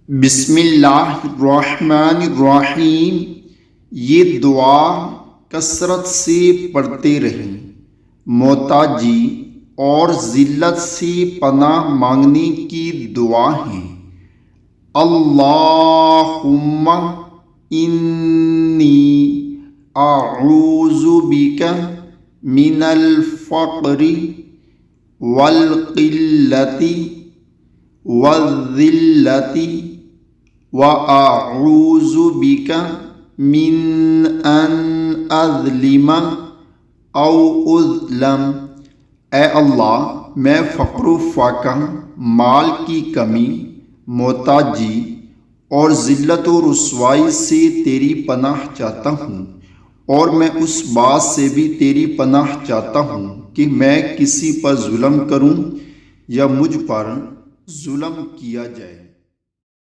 بسم اللہ الرحمن الرحیم۔ یہ دعا کثرت سے پڑھتے رہیں، محتاجی اور ذلت سے پناہ مانگنے کی دعا ہے۔ اللہم انی اعوذ بک من الفقر والقلۃ والذلۃ وَأَعُوذُ بِكَ مِنْ أَنْ أَظْلِمَ أَوْ أُظْلَمَ۔ اے اللہ، میں فقر و فاقہ، مال کی کمی، محتاجی اور ذلت و رسوائی سے تیری پناہ چاہتا ہوں، اور میں اس بات سے بھی تیری پناہ چاہتا ہوں کہ میں کسی پر ظلم کروں یا مجھ پر ظلم کیا جائے۔